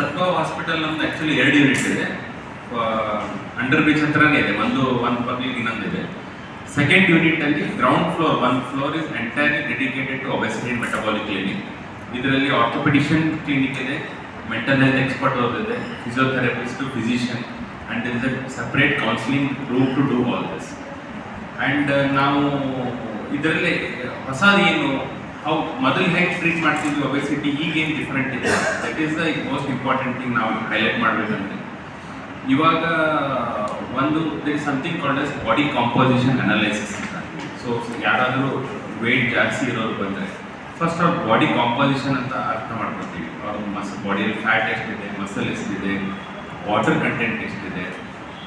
ಸದ್ಭಾವ್ hospital ನಮ್ದು actually 2 unit ಇದೆ. Under bridge ಹತ್ರನೇ ಇದೆ, ಒಂದು ಪಬ್ಲಿಕ್ ಇನ್ನೊಂದಿದೆ. ಸೆಕೆಂಡ್ ಯೂನಿಟಲ್ಲಿ ground floor 1 floor is entirely dedicated to obesity and metabolic clinic. ಇದರಲ್ಲಿ ಆರ್ಥೋಪೆಡಿಷಿಯನ್ ಕ್ಲಿನಿಕ್ ಇದೆ, ಮೆಂಟಲ್ ಹೆಲ್ತ್ ಎಕ್ಸ್ಪರ್ಟ್ ಅವರಿದೆ, physiotherapist, physician, and is a separate counselling room to do all this. And ನಾವು ಇದರಲ್ಲಿ ಹೊಸದೇನು how ಮೊದಲು ಹೆಂಗೆ treat ಮಾಡ್ತೀವಿ obesity, ಈಗೇನು different ಇದೆ, that is the most important thing ನಾವು ಹೈಲೈಟ್ ಮಾಡಬೇಕಂದ್ರೆ. ಇವಾಗ ಒಂದು there is something called as body composition analysis ಅಂತ. ಸೊ ಯಾರಾದರೂ ವೇಟ್ ಜಾಸ್ತಿ ಇರೋರು ಬಂದರೆ ಫಸ್ಟ್ ಅವ್ರ ಬಾಡಿ ಕಾಂಪೋಸಿಷನ್ ಅಂತ ಅರ್ಥ ಮಾಡ್ಕೊತೀವಿ. ಅವ್ರ ಬಾಡಿಯಲ್ಲಿ ಫ್ಯಾಟ್ ಎಷ್ಟಿದೆ, ಮಸಲ್ ಎಷ್ಟಿದೆ, ವಾಟರ್ ಕಂಟೆಂಟ್ ಎಷ್ಟಿದೆ,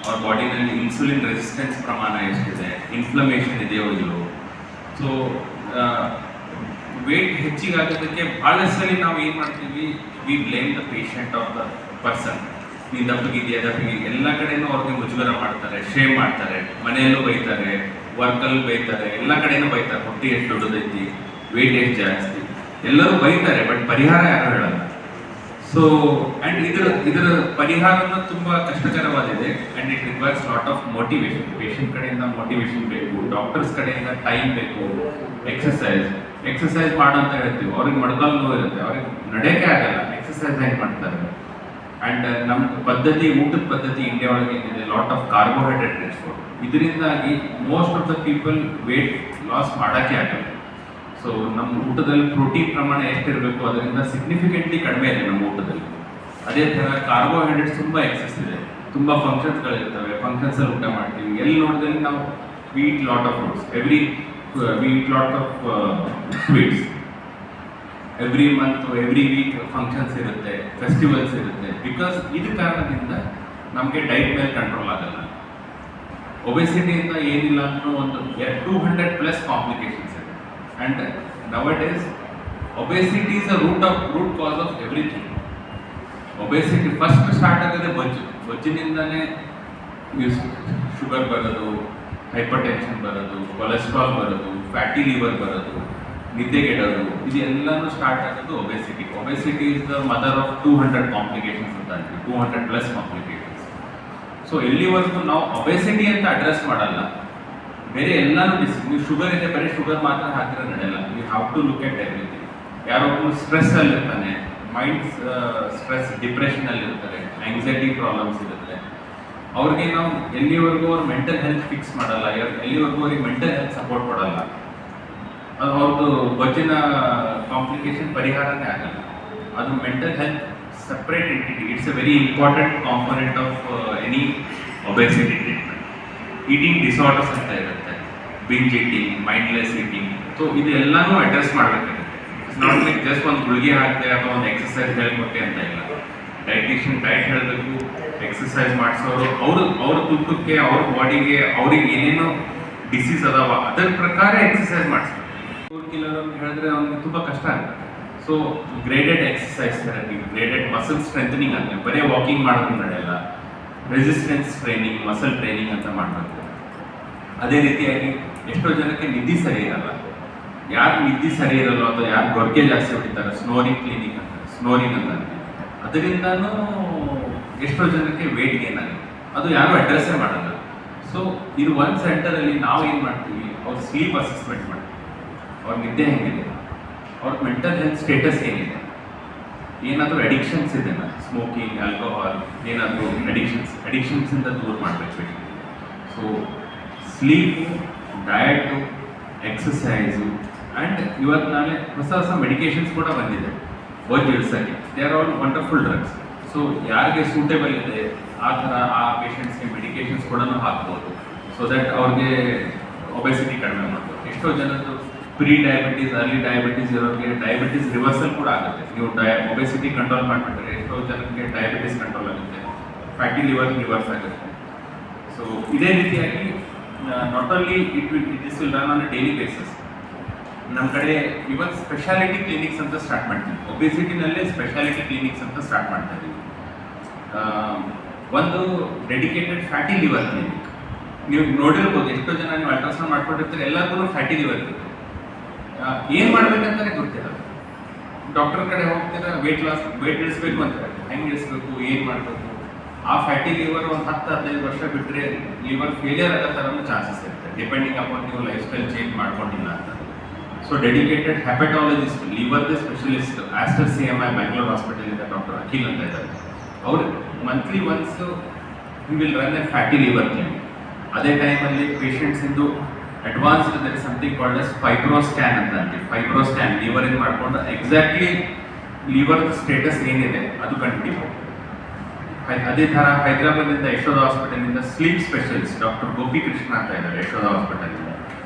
ಅವ್ರ ಬಾಡಿನಲ್ಲಿ ಇನ್ಸುಲಿನ್ ರೆಸಿಸ್ಟೆನ್ಸ್ ಪ್ರಮಾಣ ಎಷ್ಟಿದೆ, ಇನ್ಫ್ಲಮೇಷನ್ ಇದೆಯೋ ಇಲ್ಲೋ. ಸೊ ವೇಟ್ ಹೆಚ್ಚಿಗೆ ಆಗೋದಕ್ಕೆ ಭಾಳಷ್ಟು ಸಲ ನಾವು ಏನು ಮಾಡ್ತೀವಿ, we blame the patient of the person. ನೀನು ದಪ್ಪಗಿದೆಯಾ ಎಲ್ಲ ಕಡೆನೂ ಅವ್ರಿಗೆ ಮುಜುಗರ ಮಾಡ್ತಾರೆ, ಶೇಮ್ ಮಾಡ್ತಾರೆ, ಮನೆಯಲ್ಲೂ ಬೈತಾರೆ, ವರ್ಕಲ್ಲಿ ಬೈತಾರೆ, ಎಲ್ಲ ಕಡೆನೂ ಬೈತಾರೆ. ಹೊಟ್ಟೆ ಎಷ್ಟು ದೊಡ್ಡದೈತಿ, ವೇಟ್ ಎಷ್ಟು ಜಾಸ್ತಿ, ಎಲ್ಲರೂ ಬೈತಾರೆ, ಬಟ್ ಪರಿಹಾರ ಯಾರು ಹೇಳಲ್ಲ. ಸೊ ಆ್ಯಂಡ್ ಇದರ ಪರಿಹಾರನೂ ತುಂಬ ಕಷ್ಟಕರವಾದಿದೆ. And it requires lot of motivation. Patient ಕಡೆಯಿಂದ ಮೋಟಿವೇಶನ್ ಬೇಕು, ಡಾಕ್ಟರ್ಸ್ ಕಡೆಯಿಂದ ಟೈಮ್ ಬೇಕು, ಎಕ್ಸಸೈಸ್ ಮಾಡು ಅಂತ ಹೇಳ್ತೀವಿ, ಅವ್ರಿಗೆ ಮೊಣಕಾಲು ನೋವು ಇರುತ್ತೆ, ಅವ್ರಿಗೆ ನಡೆಯೋಕ್ಕೆ ಆಗಲ್ಲ, ಎಕ್ಸಸೈಸ್ ಹೆಂಗೆ ಮಾಡ್ತಾರೆ. ಆ್ಯಂಡ್ ನಮ್ಮ ಪದ್ಧತಿ, ಊಟದ ಪದ್ಧತಿ ಇಂಡಿಯಾ ಒಳಗೆ ಏನಿದೆ, lot of carbohydrate rich food. ಇದರಿಂದಾಗಿ most of the people weight loss ಮಾಡೋಕ್ಕೆ ಆಗಲ್ಲ. ಸೊ ನಮ್ಮ ಊಟದಲ್ಲಿ ಪ್ರೋಟೀನ್ ಪ್ರಮಾಣ ಎಷ್ಟಿರಬೇಕು ಅದರಿಂದ ಸಿಗ್ನಿಫಿಕೆಂಟ್ಲಿ ಕಡಿಮೆ ಇದೆ ನಮ್ಮ ಊಟದಲ್ಲಿ. ಅದೇ ಥರ ಕಾರ್ಬೋಹೈಡ್ರೇಟ್ಸ್ ತುಂಬ ಎಕ್ಸಸ್ ಇದೆ, ತುಂಬ ಫಂಕ್ಷನ್ಸ್ಗಳಿರ್ತವೆ, ಫಂಕ್ಷನ್ಸಲ್ಲಿ ಊಟ ಮಾಡ್ತೀವಿ. ಎಲ್ಲಿ ನೋಡಿದಲ್ಲಿ ನಾವು we eat lot of foods, we eat lot of sweets. Every month, every week functions ಇರುತ್ತೆ, ಫೆಸ್ಟಿವಲ್ಸ್ ಇರುತ್ತೆ. ಬಿಕಾಸ್ ಇದು ಕಾರಣದಿಂದ ನಮಗೆ ಡೈಟ್ ಮೇಲೆ ಕಂಟ್ರೋಲ್ ಆಗಲ್ಲ. ಒಬೆಸಿಟಿಯಿಂದ ಏನಿಲ್ಲ ಅಂದ್ರೂ ಒಂದು 200+ ಕಾಂಪ್ಲಿಕೇಶನ್ಸ್ ಇದೆ. And nowadays obesity is a root cause of everything. Obesity first start ಆಗೋದೇ ಬೊಜ್ಜಿನಿಂದನೇ ಶುಗರ್ ಬರೋದು, ಹೈಪರ್ ಟೆನ್ಷನ್ ಬರೋದು, ಕೊಲೆಸ್ಟ್ರಾಲ್ ಬರೋದು, ಫ್ಯಾಟಿ ಲಿವರ್ ಬರೋದು, ನಿದ್ದೆಗೆಡೋದು, ಇದೆಲ್ಲನೂ ಸ್ಟಾರ್ಟ್ ಆಗೋದು obesity. Obesity is the mother of 200 complications ಅಂತ ಅಂತೀವಿ, 200+ ಕಾಂಪ್ಲಿಕೇಶನ್ಸ್. ಸೊ ಎಲ್ಲಿವರೆಗೂ ನಾವು ಒಬೆಸಿಟಿ ಅಂತ ಅಡ್ರೆಸ್ ಮಾಡಲ್ಲ, ಬೇರೆ ಎಲ್ಲನೂ ನೀವು ಶುಗರ್ ಇದೆ, ಬರೀ ಶುಗರ್ ಮಾತ್ರ ಹಾಕಿದ್ರೆ ನಡೆಯಲ್ಲ. You have to look at everything. ಯಾರೊಬ್ಬರು ಸ್ಟ್ರೆಸ್ಸಲ್ಲಿ ಇರ್ತಾನೆ, ಮೈಂಡ್ ಸ್ಟ್ರೆಸ್, ಡಿಪ್ರೆಷನಲ್ಲಿ ಇರ್ತಾರೆ, ಆಂಗ್ಸೈಟಿ ಪ್ರಾಬ್ಲಮ್ಸ್ ಇರುತ್ತೆ, ಅವ್ರಿಗೆ ನಾವು ಎಲ್ಲಿವರೆಗೂ ಅವ್ರ ಮೆಂಟಲ್ ಹೆಲ್ತ್ ಫಿಕ್ಸ್ ಮಾಡಲ್ಲ, ಎಲ್ಲಿವರೆಗೂ ಅವ್ರಿಗೆ ಮೆಂಟಲ್ ಹೆಲ್ತ್ ಸಪೋರ್ಟ್ ಕೊಡಲ್ಲ, ಅದು ಅವ್ರದ್ದು ಬೊಜ್ಜಿನ ಕಾಂಪ್ಲಿಕೇಶನ್ ಪರಿಹಾರನೇ ಆಗಲ್ಲ. ಅದು mental health separate entity. It's a very important component of any obesity treatment. Eating disorders ಅಂತ ಇರುತ್ತೆ, binge eating, mindless eating. So ಇದೆಲ್ಲನೂ ಅಡ್ರೆಸ್ ಮಾಡಬೇಕಾಗುತ್ತೆ. ಇಟ್ಸ್ ನಾಟ್ ಲೈಕ್ ಜಸ್ಟ್ ಒಂದು ಗುಳಿಗೆ ಹಾಕ್ತೆ ಅಥವಾ ಒಂದು ಎಕ್ಸಸೈಸ್ ಹೇಳ್ಕೊಟ್ಟೆ ಅಂತ ಇಲ್ಲ. ಡೈಟಿಷಿಯನ್ ಡೈಟ್ ಹೇಳಬೇಕು, ಎಕ್ಸಸೈಸ್ ಮಾಡಿಸೋರು ಅವ್ರ ತೂಕಕ್ಕೆ, ಅವ್ರ ಬಾಡಿಗೆ, ಅವ್ರಿಗೆ ಏನೇನೋ ಡಿಸೀಸ್ ಅದಾವ ಅದರ ಪ್ರಕಾರ ಎಕ್ಸಸೈಸ್ ಮಾಡಿಸ್ಬೇಕು. 4 ಕಿಲೋ ಅಂತ ಹೇಳಿದ್ರೆ ಅವ್ನಿಗೆ ತುಂಬ ಕಷ್ಟ ಆಗುತ್ತೆ. So graded exercise therapy, graded muscle strengthening ಅಂತ, ಬರೀ ವಾಕಿಂಗ್ ಮಾಡೋದು ನಡೆಯಲ್ಲ, ರೆಸಿಸ್ಟೆನ್ಸ್ ಟ್ರೈನಿಂಗ್, ಮಸಲ್ ಟ್ರೈನಿಂಗ್ ಅಂತ ಮಾಡಬೇಕು. ಅದೇ ರೀತಿಯಾಗಿ ಎಷ್ಟೋ ಜನಕ್ಕೆ ನಿದ್ದೆ ಸರಿ ಇರಲ್ಲ. ಯಾರು ನಿದ್ದೆ ಸರಿ ಇರಲ್ಲ ಅಥವಾ ಯಾರು ಗೊರ್ಗೆ ಜಾಸ್ತಿ ಹೊಡಿತಾರೆ, ಸ್ನೋರಿಂಗ್ ಅಂತ, ಅದರಿಂದನೂ ಎಷ್ಟೋ ಜನಕ್ಕೆ ವೇಟ್ ಗೇನ್ ಆಗುತ್ತೆ. ಅದು ಯಾರು ಅಡ್ರೆಸ್ಸೇ ಮಾಡಲ್ಲ. ಸೊ ಇದು ಒಂದು ಸೆಂಟರಲ್ಲಿ ನಾವು ಏನು ಮಾಡ್ತೀವಿ, ಅವ್ರ ಸ್ಲೀಪ್ ಅಸೆಸ್ಮೆಂಟ್ ಮಾಡ್ತೀವಿ, ಅವ್ರ ನಿದ್ದೆ ಹೆಂಗಿದೆ, ಅವ್ರ ಮೆಂಟಲ್ ಹೆಲ್ತ್ ಸ್ಟೇಟಸ್ ಏನಿದೆ, ಏನಾದರೂ ಅಡಿಕ್ಷನ್ಸ್ ಇದೆನಾ, ಸ್ಮೋಕಿಂಗ್, ಆಲ್ಕೋಹಾಲ್, ಏನಾದರೂ ಅಡಿಕ್ಷನ್ಸಿಂದ ದೂರ ಮಾಡಬೇಕು. So sleep, diet, exercise, and ಇವತ್ತು ನಾಳೆ ಹೊಸ ಮೆಡಿಕೇಶನ್ಸ್ ಕೂಡ ಬಂದಿದೆ ಬೊಜ್ಜು ಇಳಿಸೋಕ್ಕೆ. They are all wonderful drugs. So ಯಾರಿಗೆ ಸೂಟೇಬಲ್ ಇದೆ ಆ ಥರ ಆ ಪೇಷಂಟ್ಸ್ಗೆ ಮೆಡಿಕೇಶನ್ಸ್ ಕೂಡ ಹಾಕ್ಬೋದು. ಸೊ ದಟ್ ಅವ್ರಿಗೆ ಒಬೆಸಿಟಿ ಕಡಿಮೆ ಮಾಡ್ಬೋದು. ಎಷ್ಟೋ ಜನದ್ದು ಪ್ರೀ ಡಯಾಬಿಟೀಸ್, ಅರ್ಲಿ ಡಯಾಬಿಟೀಸ್ ಇರೋರಿಗೆ ಡಯಾಬಿಟೀಸ್ ರಿವರ್ಸಲ್ ಕೂಡ ಆಗುತ್ತೆ. ನೀವು ಒಬೆಸಿಟಿ ಕಂಟ್ರೋಲ್ ಮಾಡಿಬಿಟ್ರೆ ಎಷ್ಟೋ ಜನಕ್ಕೆ ಡಯಾಬಿಟೀಸ್ ಕಂಟ್ರೋಲ್ ಆಗುತ್ತೆ, ಫ್ಯಾಟಿ ಲಿವರ್ ರಿವರ್ಸ್ ಆಗುತ್ತೆ. ಸೊ ಇದೇ ರೀತಿಯಾಗಿ not only it will run on a daily basis. ನಮ್ಮ ಕಡೆ ಇವನ್ ಸ್ಪೆಷಾಲಿಟಿ ಕ್ಲಿನಿಕ್ಸ್ ಅಂತ ಸ್ಟಾರ್ಟ್ ಮಾಡ್ತೀವಿ. ಒಬೆಸಿಟಿನಲ್ಲೇ ಸ್ಪೆಷಾಲಿಟಿ ಕ್ಲಿನಿಕ್ಸ್ ಅಂತ ಸ್ಟಾರ್ಟ್ ಮಾಡ್ತಾ ಇದ್ದೀವಿ. ಒಂದು ಡೆಡಿಕೇಟೆಡ್ ಫ್ಯಾಟಿ ಲಿವರ್ ಕ್ಲಿನಿಕ್. ನೀವು ನೋಡಿರ್ಬೋದು, ಎಷ್ಟೋ ಜನ ನೀವು ಅಲ್ಟ್ರಾಸೌಂಡ್ ಮಾಡ್ಕೊಂಡಿರ್ತಾರೆ, ಎಲ್ಲರಿಗೂ ಫ್ಯಾಟಿ ಲಿವರ್ ಇರುತ್ತೆ. ಏನು ಮಾಡ್ಬೇಕಂತಾನೆ ಗೊತ್ತಿಲ್ಲ. ಡಾಕ್ಟರ್ ಕಡೆ ಹೋಗ್ತೀರಾ, ವೇಟ್ ಇಳಿಸ್ಬೇಕು ಅಂತಾರೆ, ಹೆಂಗೆ ಇಳಿಸ್ಬೇಕು, ಏನು ಮಾಡಬೇಕು. ಆ ಫ್ಯಾಟಿ ಲಿವರ್ ಒಂದು 10-15 ವರ್ಷ ಬಿಟ್ಟರೆ ಲಿವರ್ ಫೇಲಿಯರ್ ಆಗೋ ಥರನೂ ಚಾನ್ಸಸ್ ಇರುತ್ತೆ, ಡಿಪೆಂಡಿಂಗ್ ಅಪಾನ್ ನೀವು ಲೈಫ್ ಸ್ಟೈಲ್ ಚೇಂಜ್ ಮಾಡ್ಕೊಂಡಿಲ್ಲ ಅಂತ. ಸೊ ಡೆಡಿಕೇಟೆಡ್ ಹೆಪಟಾಲಜಿಸ್ಟ್, ಲಿವರ್ಗೆ ಸ್ಪೆಷಲಿಸ್ಟ್ ಆಸ್ಟರ್ CMI ಬ್ಯಾಂಗ್ಳೂರ್ ಹಾಸ್ಪಿಟಲಿಂದ ಡಾಕ್ಟರ್ ಅಖಿಲ್ ಅಂತ ಇದ್ದಾರೆ. ಅವರು monthly once he will run a fatty liver clinic. ಅದೇ ಟೈಮಲ್ಲಿ ಪೇಷಂಟ್ಸಿಂದು advanced there is something called S fibro scan ಅಂತ ಅಂತೀವಿ. ಫೈಬ್ರೋ ಸ್ಕ್ಯಾನ್ ಲಿವರಿಂದ ಮಾಡಿಕೊಂಡು ಎಕ್ಸಾಕ್ಟ್ಲಿ ಲಿವರ್ ಸ್ಟೇಟಸ್ ಏನಿದೆ ಅದು ಕಂಡುಹಿಡಿಬೇಕು. ಅದೇ ಥರ ಹೈದರಾಬಾದಿಂದ ಯಶೋಧ ಹಾಸ್ಪಿಟಲಿಂದ sleep specialist doctor Gopi Krishna ಅಂತ ಇದ್ದಾರೆ ಯಶೋಧ ಹಾಸ್ಪಿಟಲಿಂದ.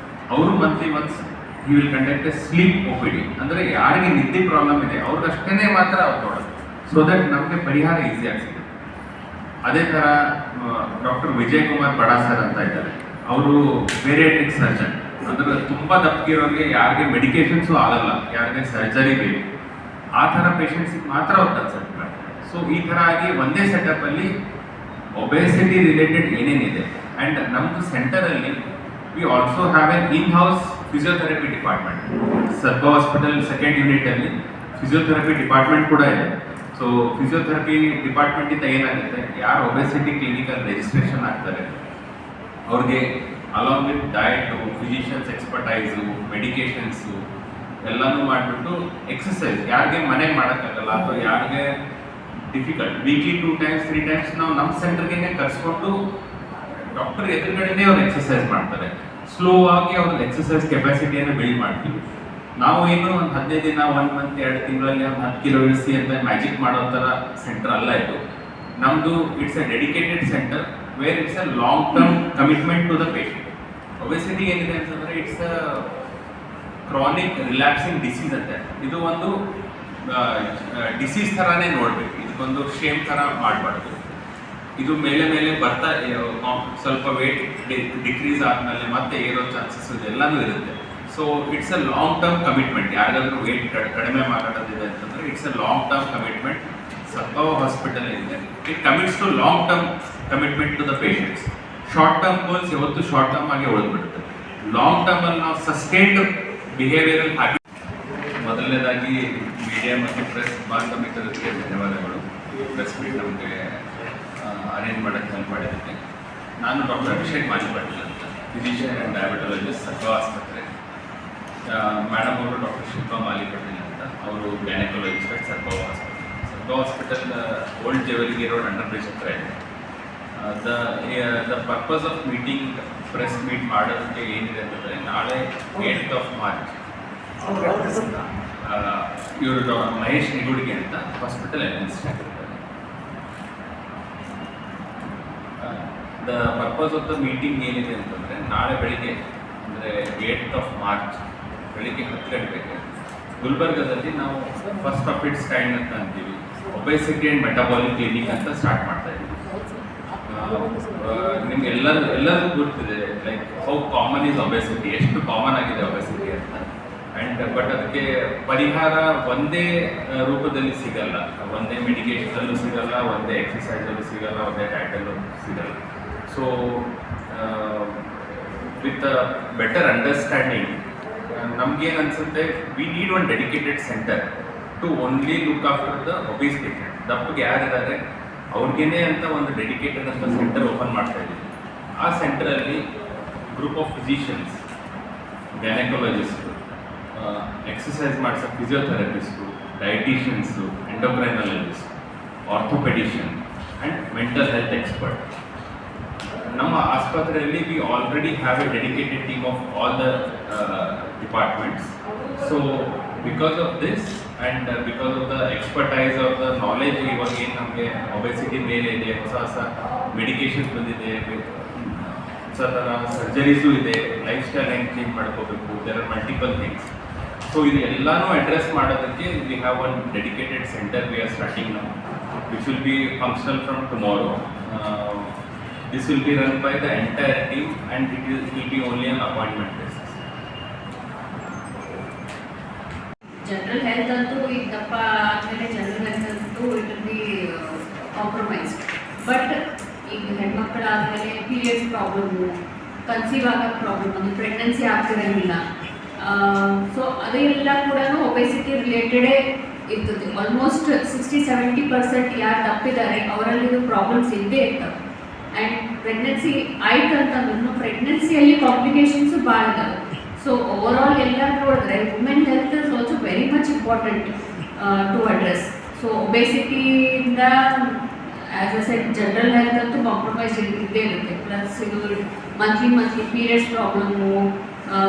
ಅವರು monthly once he will conduct a sleep OPD. ಅಂದರೆ ಯಾರಿಗೆ ನಿದ್ದೆ ಪ್ರಾಬ್ಲಮ್ ಇದೆ ಅವ್ರಿಗಷ್ಟೇ ಮಾತ್ರ ಅವ್ರು ನೋಡೋದು, ಸೊ ದಟ್ ನಮಗೆ ಪರಿಹಾರ ಈಸಿಯಾಗಿ ಸಿಗುತ್ತೆ. ಅದೇ ಥರ ಡಾಕ್ಟರ್ ವಿಜಯ್ ಕುಮಾರ್ ಬಡಾ ಸರ್ ಅಂತ ಇದ್ದಾರೆ. ಅವರು ಬೇರಿಯಾಟ್ರಿಕ್ ಸರ್ಜನ್. ಅಂದರೆ ತುಂಬ ದಪ್ಪಗಿರೋರಿಗೆ ಯಾರಿಗೆ ಮೆಡಿಕೇಶನ್ಸು ಆಗಲ್ಲ, ಯಾರಿಗೆ ಸರ್ಜರಿ ಬೇಕು, ಆ ಥರ ಪೇಷಂಟ್ಸಿಗೆ ಮಾತ್ರ ಅವ್ರು ಕನ್ಸಲ್ಟ್ ಮಾಡ್ತಾರೆ. ಸೊ ಈ ಥರ ಆಗಿ ಒಂದೇ ಸೆಟಪ್ಪಲ್ಲಿ ಒಬೆಸಿಟಿ ರಿಲೇಟೆಡ್ ಏನೇನಿದೆ. ಆ್ಯಂಡ್ ನಮ್ಮದು ಸೆಂಟರಲ್ಲಿ we also have an in house physiotherapy department. Sarko hospital second ಯೂನಿಟಲ್ಲಿ ಫಿಸಿಯೋಥೆರಪಿ ಡಿಪಾರ್ಟ್ಮೆಂಟ್ ಕೂಡ ಇದೆ. ಸೊ ಫಿಸಿಯೋಥೆರಪಿ ಡಿಪಾರ್ಟ್ಮೆಂಟಿಂದ ಏನಾಗುತ್ತೆ, ಯಾರು ಒಬೆಸಿಟಿ ಕ್ಲಿನಿಕಲ್ಲಿ ರಿಜಿಸ್ಟ್ರೇಷನ್ ಆಗ್ತಾರೆ ಅವ್ರಿಗೆ along with diet, physicians expertise, medications ಎಲ್ಲನೂ ಮಾಡಿಬಿಟ್ಟು ಎಕ್ಸಸೈಸ್ ಯಾರಿಗೆ ಮನೆಗೆ ಮಾಡೋಕ್ಕಾಗಲ್ಲ ಅಥವಾ ಯಾರಿಗೆ ಡಿಫಿಕಲ್ಟ್ ವೀಕ್ಲಿ 2 times 3 times ನಾವು ನಮ್ಮ ಸೆಂಟರ್ಗೆ ಕರೆಸ್ಕೊಂಡು ಡಾಕ್ಟರ್ ಎದುರುಗಡೆನೇ ಅವ್ರು ಎಕ್ಸಸೈಸ್ ಮಾಡ್ತಾರೆ. ಸ್ಲೋ ಆಗಿ ಅವ್ರ ಎಕ್ಸಸೈಸ್ ಕೆಪಾಸಿಟಿಯನ್ನು ಬಿಲ್ಡ್ ಮಾಡ್ತೀವಿ. ನಾವು ಏನು ಒಂದು 15 ದಿನ 1 month 2 ತಿಂಗಳಲ್ಲಿ ಒಂದು 10 ಕಿಲೋ ಇಳಿಸಿ ಅಂತ ಮ್ಯಾಜಿಕ್ ಮಾಡೋ ಥರ ಸೆಂಟರ್ ಅಲ್ಲ ಇದು. ನಮ್ಮದು it's a dedicated centre where it's a long term commitment to the patient. Obesity ಏನಿದೆ ಅಂತಂದರೆ it's a chronic relapsing disease ಅಂತೆ. ಇದು ಒಂದು ಡಿಸೀಸ್ ಥರನೇ ನೋಡಬೇಕು, ಇದಕ್ಕೊಂದು ಶೇಮ್ ಥರ ಮಾಡಬಾರ್ದು. ಇದು ಮೇಲೆ ಮೇಲೆ ಬರ್ತಾ ಸ್ವಲ್ಪ ವೇಟ್ ಡಿಕ್ರೀಸ್ ಆದಮೇಲೆ ಮತ್ತೆ ಏರೋ ಚಾನ್ಸಸ್ ಇದೆಲ್ಲನೂ ಇರುತ್ತೆ. So it's a long term commitment. ಯಾರಿಗಾದ್ರೂ ವೇಟ್ ಕಡಿಮೆ ಮಾಡೋದಿದೆ ಅಂತಂದರೆ it's a long term commitment. Sadbhav hospital ಇದೆ, it commits to long term commitment to the patients. Short term goals ಯಾವತ್ತು ಶಾರ್ಟ್ ಟರ್ಮ್ ಆಗಿ ಉಳಿದ್ಬಿಡುತ್ತೆ. ಲಾಂಗ್ ಟರ್ಮಲ್ಲಿ ನಾವು ಸಸ್ಟೈನ್ಡ್ ಬಿಹೇವಿಯರಲ್ ಹ್ಯಾಬಿಟ್. ಮೊದಲನೇದಾಗಿ ಮೀಡಿಯಾ ಮತ್ತು ಪ್ರೆಸ್ ಬಾಂಧವ್ಯಕ್ಕೆ ಧನ್ಯವಾದಗಳು. ಪ್ರೆಸ್ ಮೀಟ್ ನಮಗೆ ಅರೇಂಜ್ ಮಾಡೋಕ್ಕೆ ಹೆಲ್ಪ್ ಮಾಡಿದ್ದಕ್ಕೆ. ನಾನು ಡಾಕ್ಟರ್ ಅಭಿಷೇಕ್ ಮಾಲಿಪಾಟೀಲ್ ಅಂತ, ಫಿಸಿಷಿಯನ್ ಆ್ಯಂಡ್ ಡಯಾಬಿಟಾಲಜಿಸ್ಟ್ ಸರ್ಕೋ ಆಸ್ಪತ್ರೆ. ಮೇಡಮ್ ಅವರು ಡಾಕ್ಟರ್ ಶಿಲ್ಪಾ ಮಾಲಿಪಾಟೀಲ್ ಅಂತ, ಅವರು gynaecologist at Sarko hospital. Sarko hospital old Jevargi road under bridge ಹತ್ರ ಇದೆ. The purpose of meeting press meet ಮಾಡೋದಕ್ಕೆ ಏನಿದೆ ಅಂತಂದರೆ, ನಾಳೆ 8th March ಇವರು ಮಹೇಶ್ ನಿಗುಡಿಗೆ ಅಂತ hospital administrator. The purpose of the meeting ಏನಿದೆ ಅಂತಂದರೆ, ನಾಳೆ ಬೆಳಿಗ್ಗೆ ಅಂದರೆ 8th March ಬೆಳಿಗ್ಗೆ 10 ಗಂಟೆಗೆ ಗುಲ್ಬರ್ಗದಲ್ಲಿ ನಾವು ಫಸ್ಟ್ ಆಫ್ ಇಟ್ಸ್ ಕೈಂಡ್ ಅಂತ ಅಂತೀವಿ ಒಬೆಸಿಟಿ ಆ್ಯಂಡ್ ಮೆಟಬಾಲಿಕ್ ಕ್ಲಿನಿಕ್ ಅಂತ ಸ್ಟಾರ್ಟ್ ಮಾಡ್ತಾ ಇದ್ದೀವಿ. ನಿಮ್ಗೆ ಎಲ್ಲರಿಗೂ ಗೊತ್ತಿದೆ like how common is obesity, ಎಷ್ಟು ಕಾಮನ್ ಆಗಿದೆ ಒಬೆಸಿಟಿ ಅಂತ. ಆ್ಯಂಡ್ ಬಟ್ ಅದಕ್ಕೆ ಪರಿಹಾರ ಒಂದೇ ರೂಪದಲ್ಲಿ ಸಿಗಲ್ಲ, ಒಂದೇ ಮೆಡಿಕೇಷನಲ್ಲೂ ಸಿಗಲ್ಲ, ಒಂದೇ ಎಕ್ಸಸೈಸಲ್ಲೂ ಸಿಗಲ್ಲ, ಒಂದೇ ಡಯಟಲ್ಲೂ ಸಿಗಲ್ಲ. ಸೊ ವಿತ್ ಬೆಟರ್ ಅಂಡರ್ಸ್ಟ್ಯಾಂಡಿಂಗ್ ನಮಗೇನು ಅನಿಸುತ್ತೆ, we need one dedicated centre to only look after the obese patient. ದಪ್ಪಗೆ ಯಾರಿದ್ದಾರೆ ಅವ್ರಿಗೇನೆ ಅಂತ ಒಂದು ಡೆಡಿಕೇಟೆಡ್ ಅಂತ ಸೆಂಟರ್ ಓಪನ್ ಮಾಡ್ತಾ ಇದ್ದೀವಿ. ಆ ಸೆಂಟರಲ್ಲಿ group of physicians, gynaecologist, exercise ಮಾಡಿಸೋ physiotherapist, dietitians, endocrinologist, orthopaedician and mental health expert. ನಮ್ಮ ಆಸ್ಪತ್ರೆಯಲ್ಲಿ we already have a dedicated team of all the departments. So because of this and because of the expertise of the knowledge, ಇವಾಗ ಏನು ನಮಗೆ obesity ಮೇಲೆ ಇದೆ, ಹೊಸ medications ಬಂದಿದೆ, ಹೊಸ ಥರ ಸರ್ಜರೀಸು ಇದೆ, ಲೈಫ್ ಸ್ಟೈಲ್ ಹೆಂಗೆ ಚೇಂಜ್ ಮಾಡ್ಕೋಬೇಕು, there are multiple things. So ಇದು ಎಲ್ಲನೂ ಅಡ್ರೆಸ್ ಮಾಡೋದಕ್ಕೆ we have one dedicated centre we are starting now, which will be functional from tomorrow. This will be run by the entire team and it will be only on appointment basis. General health ಅಂತೂ ಈಗ ದಪ್ಪ ಆದಮೇಲೆ general health ಅಂತೂ it will B compromised. But ಈಗ ಹೆಣ್ಮಕ್ಳಾದಮೇಲೆ periods problem, conceive ಆಗೋ problem, ಅಂದರೆ pregnancy ಆಗ್ತಿರಂಗಿಲ್ಲ. So ಅದೆಲ್ಲ ಕೂಡ ಒಬೆಸಿಟಿ ರಿಲೇಟೆಡೇ ಇರ್ತದೆ. ಆಲ್ಮೋಸ್ಟ್ 60-70% ಯಾರು ತಪ್ಪಿದ್ದಾರೆ ಅವರಲ್ಲಿ ಇದು ಪ್ರಾಬ್ಲಮ್ಸ್ ಇದ್ದೇ ಇರ್ತವೆ. ಆ್ಯಂಡ್ ಪ್ರೆಗ್ನೆನ್ಸಿ ಆಯ್ತು ಅಂತಂದ್ರೂ ಪ್ರೆಗ್ನೆನ್ಸಿಯಲ್ಲಿ ಕಾಂಪ್ಲಿಕೇಶನ್ಸು ಭಾಳ ಇದಾವೆ. ಸೊ ಓವರಾಲ್ ಎಲ್ಲ ನೋಡಿದ್ರೆ women health is also very much important to address. So ಒಬೆಸಿಟಿಯಿಂದ as a set general health ಅಂತೂ ಕಾಂಪ್ರಮೈಸ್ ಇದ್ದೇ ಇರುತ್ತೆ. ಪ್ಲಸ್ ಇದು ಮಂತ್ಲಿ ಪೀರಿಯಡ್ಸ್ ಪ್ರಾಬ್ಲಮ್ಮು,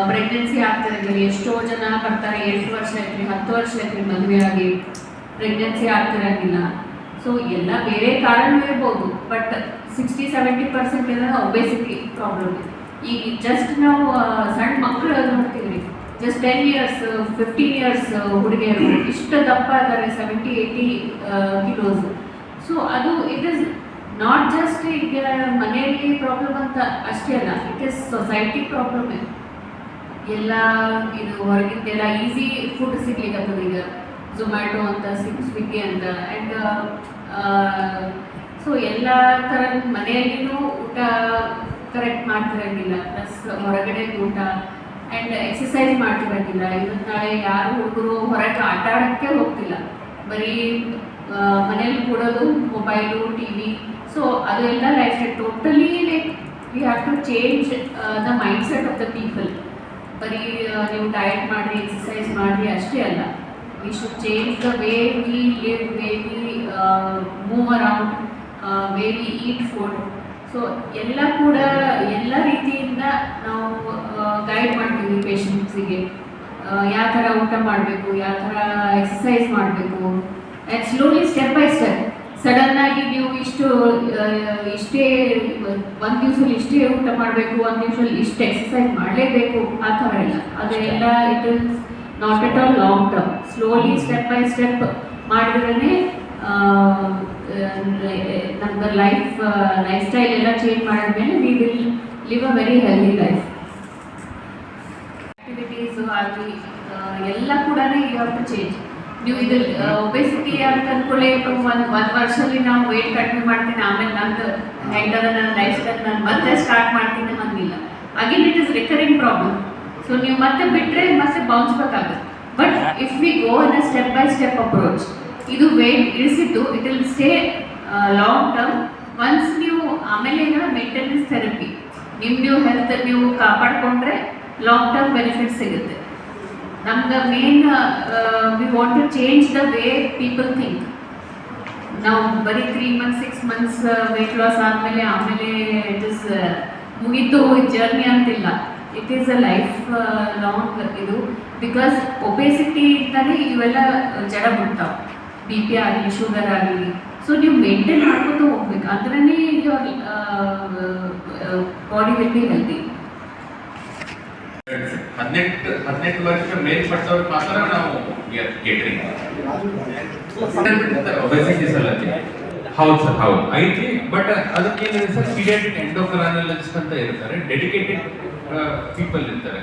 ಪ್ರೆಗ್ನೆನ್ಸಿ ಆಗ್ತಿರಂಗಿಲ್ಲ. ಎಷ್ಟೋ ಜನ ಬರ್ತಾರೆ 8 ವರ್ಷ ಆಯ್ತು 10 ವರ್ಷ ಆಯ್ತು ಮದುವೆ ಆಗಿ ಪ್ರೆಗ್ನೆನ್ಸಿ ಆಗ್ತಿರಂಗಿಲ್ಲ. ಸೊ ಎಲ್ಲ ಬೇರೆ ಕಾರಣ ಇರ್ಬೋದು, ಬಟ್ 60-70% ಎಲ್ಲ ಒಬೆಸಿಟಿ ಪ್ರಾಬ್ಲಮ್. ಈಗ ಜಸ್ಟ್ ನಾವು ಸಣ್ಣ ಮಕ್ಕಳು ನೋಡ್ತೀವಿ, ಜಸ್ಟ್ 10 years 15 years ಹುಡುಗಿಯರು ಇಷ್ಟು ದಪ್ಪ ಇದ್ದಾರೆ, 70-80 kilos. ಸೊ ಅದು ಇಟ್ ಇಸ್ ನಾಟ್ ಜಸ್ಟ್ ಈಗ ಮನೆಯಲ್ಲಿ ಪ್ರಾಬ್ಲಮ್ ಅಂತ ಅಷ್ಟೇ ಅಲ್ಲ, ಇಟ್ ಇಸ್ ಸೊಸೈಟಿ ಪ್ರಾಬ್ಲಮ್. ಎಲ್ಲ ಇದು ಹೊರಗಿದ್ದೆಲ್ಲ ಈಸಿ ಫುಡ್ ಸಿಗ್ಲಿಕ್ಕತ್ತದ ಈಗ, ಝೊಮ್ಯಾಟೊ ಅಂತ ಸ್ವಿಗ್ಗಿ ಅಂತ. ಆ್ಯಂಡ್ ಸೊ ಎಲ್ಲ ಥರ ಮನೆಯಲ್ಲಿನೂ ಊಟ ಕರೆಕ್ಟ್ ಮಾಡ್ತಿರಂಗಿಲ್ಲ, ಪ್ಲಸ್ ಹೊರಗಡೆ ಊಟ ಆ್ಯಂಡ್ ಎಕ್ಸಸೈಸ್ ಮಾಡ್ತಿರಂಗಿಲ್ಲ. ಇವತ್ತು ನಾಳೆ ಯಾರು ಹುಡುಗರು ಹೊರಗೆ ಆಟ ಆಡೋಕ್ಕೆ ಹೋಗ್ತಿಲ್ಲ, ಬರೀ ಮನೇಲಿ ಕೂಡೋದು, ಮೊಬೈಲು, TV. ಸೊ ಅದೆಲ್ಲ life style totally we have to change the mind set of the people. ಬರೀ ನೀವು ಡಯಟ್ ಮಾಡಿರಿ, ಎಕ್ಸಸೈಸ್ ಮಾಡಿರಿ ಅಷ್ಟೇ ಅಲ್ಲ, we should change the way we live, way we move around, way we eat food. So ಎಲ್ಲ ಕೂಡ ಎಲ್ಲ ರೀತಿಯಿಂದ ನಾವು ಗೈಡ್ ಮಾಡ್ತೀವಿ ಪೇಷಂಟ್ಸಿಗೆ, ಯಾವ ಥರ ಊಟ ಮಾಡಬೇಕು, ಯಾವ ಥರ ಎಕ್ಸಸೈಸ್ ಮಾಡಬೇಕು. And slowly step by step, ಸಡನ್ನಾಗಿ ನೀವು ಇಷ್ಟೇ ಒಂದು ದಿವಸದಲ್ಲಿ ಇಷ್ಟೇ ಊಟ ಮಾಡಬೇಕು, ಒಂದು ದಿವಸದಲ್ಲಿ ಇಷ್ಟು ಎಕ್ಸಸೈಸ್ ಮಾಡಲೇಬೇಕು, ಆ ಥರ ಇಲ್ಲ. ಅದೆಲ್ಲ it is not at all long term. Slowly step by step ಮಾಡಿದ್ರೇ ನಮ್ದು ಲೈಫ್ ಸ್ಟೈಲ್ ಎಲ್ಲ ಚೇಂಜ್ ಮಾಡಿದ್ಮೇಲೆ we will live a very healthy life. Activities ಆಗಲಿ ಎಲ್ಲ ಕೂಡ ಯು ಹ್ಯಾವ್ ಟು ಚೇಂಜ್. ನೀವು ಇದು ಒಬೆಸಿಟಿ ಅಂತ ಅಂದ್ಕೊಳ್ಳಿ, ಒಂದು ವರ್ಷದಲ್ಲಿ ನಾವು ವೆಯ್ಟ್ ಕಡಿಮೆ ಮಾಡ್ತೀನಿ, ಆಮೇಲೆ ನಂದು ಹೆಂಗದ ನನ್ನ ಲೈಫ್ ಸ್ಟೈಲ್ ನಾನು ಮತ್ತೆ ಸ್ಟಾರ್ಟ್ ಮಾಡ್ತೀನಿ ಅನ್ನೋಂಗಿಲ್ಲ. Again it is recurring problem. So ನೀವು ಮತ್ತೆ ಬಿಟ್ಟರೆ ಮತ್ತೆ ಬೌನ್ಸ್ ಬ್ಯಾಕ್ ಆಗುತ್ತೆ. But if we go in a step by step approach, ಇದು ವೆಯ್ಟ್ ಇಳಿಸಿದ್ದು it will stay long term. Once ನೀವು ಆಮೇಲೆ ಈಗ ಮೇಂಟೆನೆನ್ಸ್ ಥೆರಪಿ, ನೀವು ಹೆಲ್ತ್ ನೀವು ಕಾಪಾಡಿಕೊಂಡ್ರೆ ಲಾಂಗ್ ಟರ್ಮ್ ಬೆನಿಫಿಟ್ ಸಿಗುತ್ತೆ. ನಮ್ದು main we want to change the way people think. ನಾವು ಬರೀ 3 months 6 months ವೆಯ್ಟ್ ಲಾಸ್ ಆದಮೇಲೆ ಇಟ್ ಇಸ್ ಮುಗೀತು ಜರ್ನಿ ಅಂತಿಲ್ಲ. It is a life long ಇದು. ಬಿಕಾಸ್ ಒಬೆಸಿಟಿಯಿಂದಲೇ ಇವೆಲ್ಲ ಜಡ ಬಿಡ್ತಾವೆ, BP ಆಗಲಿ, ಶುಗರ್ ಆಗಲಿ. ಸೊ ನೀವು ಮೇಂಟೈನ್ ಮಾಡ್ಕೊತ ಹೋಗ್ಬೇಕು, ಅಂದ್ರೆ your body will be healthy. 18 ವರ್ಷ ಮೇಲ್ಪಟ್ಟವ್ರಿಗೆ ಮಾತ್ರ ನಾವು ಕೇಟರಿಂಗ್ ಒಬೆಸಿಟೀಸ್ ಅಲ್ಲ. ಹೌದು ಸರ್, ಹೌದು ಐತಿ. ಬಟ್ ಅದಕ್ಕೇನಿದೆ ಸರ್, ಪೀಡಿಯಾಟ್ರಿಕ್ ಎಂಡೋಕ್ರೈನಾಲಜಿಸ್ಟ್ ಅಂತ ಇರ್ತಾರೆ, ಡೆಡಿಕೇಟೆಡ್ ಪೀಪಲ್ ಇರ್ತಾರೆ.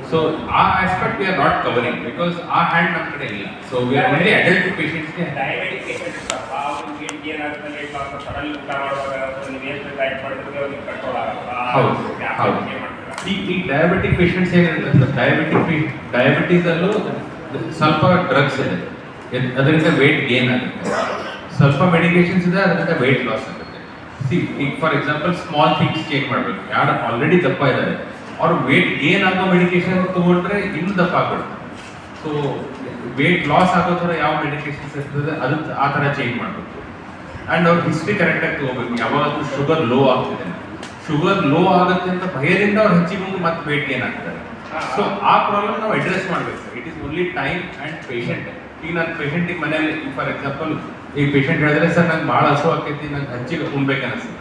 ಸೊ ಆ aspect we are not covering, because ಆ ಹ್ಯಾಂಡ್ ನಮ್ಮ ಕಡೆ ಇಲ್ಲ. So we are only adult ಪೇಷಂಟ್ಸ್ಗೆ. ಡಯಾಬಿಟಿಕ್ ಪೇಷಂಟ್ಸ್ ಏನಾಗುತ್ತೆ, ಸಡನ್ ಊಟ ಮಾಡುವಾಗ ಡಯಟ್ ಮಾಡಿದ್ರೆ ಅವ್ರಿಗೆ ಕಂಟ್ರೋಲ್ ಆಗಲ್ಲ. ಹೌದು. ಈ ಡಯಾಬಿಟಿಕ್ ಪೇಷಂಟ್ಸ್ ಏನಿರುತ್ತೆ ಸರ್, ಡಯಾಬಿಟೀಸ್ ಅಲ್ಲೂ ಸ್ವಲ್ಪ ಡ್ರಗ್ಸ್ ಇದೆ, ಅದರಿಂದ ವೇಟ್ ಗೇನ್ ಆಗುತ್ತೆ. ಸ್ವಲ್ಪ ಮೆಡಿಕೇಶನ್ಸ್ ಇದೆ, ಅದರಿಂದ ವೇಟ್ ಲಾಸ್ ಆಗುತ್ತೆ. ಈಗ for example small things change ಮಾಡಬೇಕು. ಯಾರು ಆಲ್ರೆಡಿ ದಪ್ಪ ಇದ್ದಾರೆ ಅವ್ರು ವೇಟ್ ಗೇನ್ ಆಗೋ ಮೆಡಿಕೇಶನ್ ತೊಗೊಂಡ್ರೆ ಇನ್ನೂ ದಪ್ಪ ಆಗ್ಬಿಡುತ್ತೆ. ಸೊ ವೇಟ್ ಲಾಸ್ ಆಗೋ ಥರ ಯಾವ ಮೆಡಿಕೇಶನ್ಸ್ ಇರ್ತದೆ ಅದು ಆ ಥರ ಚೇಂಜ್ ಮಾಡಬೇಕು. ಆ್ಯಂಡ್ ಅವ್ರ ಹಿಸ್ಟ್ರಿ ಕರೆಕ್ಟಾಗಿ ತೊಗೋಬೇಕು. ಯಾವಾಗಲೂ ಶುಗರ್ ಲೋ ಆಗ್ತಿದೆ, ಶುಗರ್ ಲೋ ಆಗುತ್ತೆ ಅಂತ ಭಯದಿಂದ ಅವ್ರು ಹೆಚ್ಚಿಗೆ ಮುಂದೆ ಮತ್ತೆ ವೇಟ್ ಗೇನ್ ಆಗ್ತಾರೆ. ಸೊ ಆ ಪ್ರಾಬ್ಲಮ್ ನಾವು ಅಡ್ರೆಸ್ ಮಾಡಬೇಕು sir. It is only time and patient. ಈಗ ನನ್ನ ಪೇಷಂಟಿಗೆ ಮನೇಲಿ ಫಾರ್ ಎಕ್ಸಾಂಪಲ್ ಈ ಪೇಷಂಟ್ ಹೇಳಿದ್ರೆ ಸರ್ ನಂಗೆ ಭಾಳ ಹಸು ಆಕೈತಿ, ನಂಗೆ ಹೆಚ್ಚಿಗೆ ಉಣ್ಬೇಕು ಅನಿಸ್ತದೆ.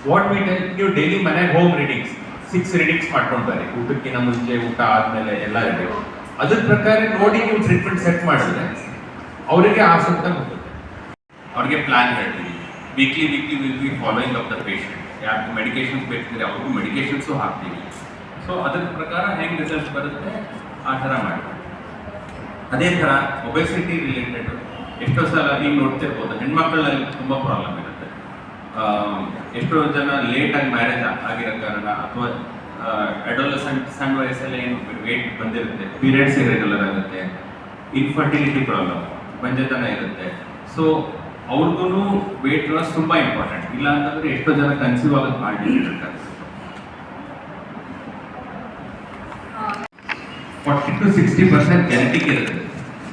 ವಾಟ್ ಮೀ ಟೆಲ್, ನೀವು ಡೈಲಿ ಮನೆಗೆ ಹೋಮ್ ರೀಡಿಂಗ್ಸ್ 6 ರೀಡಿಂಗ್ಸ್ ಮಾಡ್ಕೊಂಡು ಬರ್ರಿ, ಊಟಕ್ಕಿಂತ ಮುಂಚೆ, ಊಟ ಆದಮೇಲೆ ಎಲ್ಲ ರೀಡಿಂಗ್. ಅದ್ರ ಪ್ರಕಾರ ನೋಡಿ ನೀವು ಟ್ರೀಟ್ಮೆಂಟ್ ಸೆಟ್ ಮಾಡಿದ್ರೆ ಅವರಿಗೆ ಆಸಕ್ತಿ ಹೋಗುತ್ತೆ. ಅವ್ರಿಗೆ ಪ್ಲಾನ್ ಹೇಳ್ತೀವಿ, weekly will be following of the patient. ಯಾಕೆ ಮೆಡಿಕೇಶನ್ಸ್ ಬೇಕಿದ್ರೆ ಅವ್ರಿಗೂ ಮೆಡಿಕೇಶನ್ಸು ಹಾಕ್ತೀವಿ. ಸೊ ಅದ್ರ ಪ್ರಕಾರ ಹೆಂಗೆ ರಿಸಲ್ಟ್ಸ್ ಬರುತ್ತೆ ಆ ಥರ ಮಾಡಿ. ಅದೇ ಥರ ಒಬೆಸಿಟಿ ರಿಲೇಟೆಡ್ ಎಷ್ಟೋ ಸಲ ಈಗ ನೋಡ್ತಿರ್ಬೋದು, ಹೆಣ್ಮಕ್ಳಲ್ಲಿ ತುಂಬ ಪ್ರಾಬ್ಲಮ್ ಇರುತ್ತೆ. ಎಷ್ಟೋ ಜನ ಲೇಟಾಗಿ ಮ್ಯಾರೇಜ್ ಆಗಿರೋ ಕಾರಣ ಅಥವಾ ಸಣ್ಣ ವಯಸ್ಸಲ್ಲೇ ಏನು ವೇಟ್ ಬಂದಿರುತ್ತೆ, ಪೀರಿಯಡ್ಸ್ ಇರೆಗ್ಯುಲರ್ ಆಗುತ್ತೆ, ಇನ್ಫರ್ಟಿಲಿಟಿ ಪ್ರಾಬ್ಲಮ್, ಬಂಜೆತನ ಇರುತ್ತೆ. ಸೊ ಅವ್ರಿಗೂ ವೇಟ್ ಲಾಸ್ ತುಂಬ ಇಂಪಾರ್ಟೆಂಟ್. ಇಲ್ಲ ಅಂತಂದ್ರೆ ಎಷ್ಟೋ ಜನ ಕನ್ಸೀವ್ ಆಗೋದು ಭಾಳ ಇರ್ತಾರೆ. 40 to 60% ಜೆನೆಟಿಕ್ ಇರುತ್ತೆ.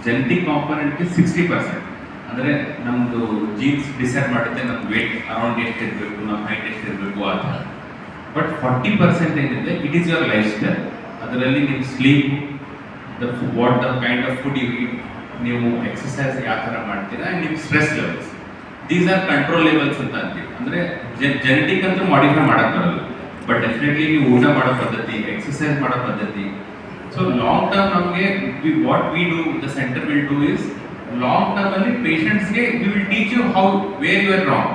ಜೆನೆಟಿಕ್ ಕಾಂಪೊನೆಂಟ್ಗೆ 60%. ಅಂದರೆ ನಮ್ಮದು ಜೀನ್ಸ್ ಡಿಸೈಡ್ ಮಾಡುತ್ತೆ ನಮ್ಮ ವೇಟ್ ಅರೌಂಡ್ ಎಷ್ಟು ಇರಬೇಕು, ನಮ್ಮ ಹೈಟ್ ಎಷ್ಟು ಇರಬೇಕು ಆ ಥರ. ಬಟ್ 40% ಏನಿದೆ it is your life style. ಅದರಲ್ಲಿ ನೀವು sleep, what the kind of food you eat, ನೀವು ಎಕ್ಸಸೈಸ್ ಯಾವ ಥರ ಮಾಡ್ತೀರಾ, ಆ್ಯಂಡ್ ನಿಮ್ಮ stress levels, these are control levels ಅಂತ ಅಂತೀವಿ. ಅಂದರೆ ಜೆನೆಟಿಕ್ ಅಂತೂ ಮಾಡಿಫೈ ಮಾಡೋಕ್ಕೆ ಬರಲ್ಲ, ಬಟ್ ಡೆಫಿನೆಟ್ಲಿ ನೀವು ಊಟ ಮಾಡೋ ಪದ್ಧತಿ, ಎಕ್ಸಸೈಸ್ ಮಾಡೋ ಪದ್ಧತಿ. ಸೊ ಲಾಂಗ್ ಟರ್ಮ್ ನಮಗೆ what we do the centre will do is long term ಅಲ್ಲಿ ಪೇಷಂಟ್ಸ್ಗೆ we will teach you how where you are wrong.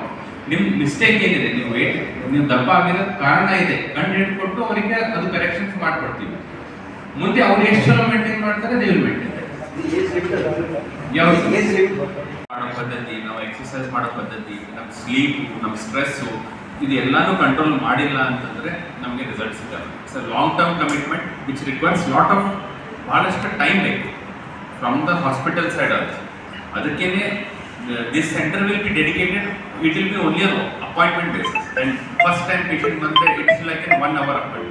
ನಿಮ್ಮ ಮಿಸ್ಟೇಕ್ ಏನಿದೆ, ನೀವು ವೇಟ್ ನೀವು ದಪ್ಪ ಆಗಿರೋದು ಕಾರಣ ಇದೆ ಕಂಡು ಹಿಡ್ಕೊಟ್ಟು ಅವರಿಗೆ ಅದು ಕರೆಕ್ಷನ್ಸ್ ಮಾಡ್ಕೊಡ್ತೀವಿ. ಮುಂದೆ ಅವ್ರು ಎಷ್ಟು ಚಲೋ ಮೇಂಟೈನ್ ಮಾಡ್ತಾರೆ ದೇ ವಿಲ್ ಮೇಂಟೈನ್. ಯಾವುದು ಮಾಡೋ ಪದ್ಧತಿ, ನಾವು ಎಕ್ಸಸೈಸ್ ಮಾಡೋ ಪದ್ಧತಿ, ನಮ್ಮ ಸ್ಲೀಪು, ನಮ್ಮ ಸ್ಟ್ರೆಸ್ಸು, ಇದು ಎಲ್ಲಾನು ಕಂಟ್ರೋಲ್ ಮಾಡಿಲ್ಲ ಅಂತಂದರೆ ನಮಗೆ ರಿಸಲ್ಟ್ ಸಿಗಲ್ಲ. It's a long term commitment which requires lot of ಭಾಳಷ್ಟು ಟೈಮ್ ಬೇಕು from the hospital side also. ಅದಕ್ಕೇನೆ this centre will be dedicated, it will be only appointment basis. And first time patient ಬಂದರೆ it's like an 1 hour appointment.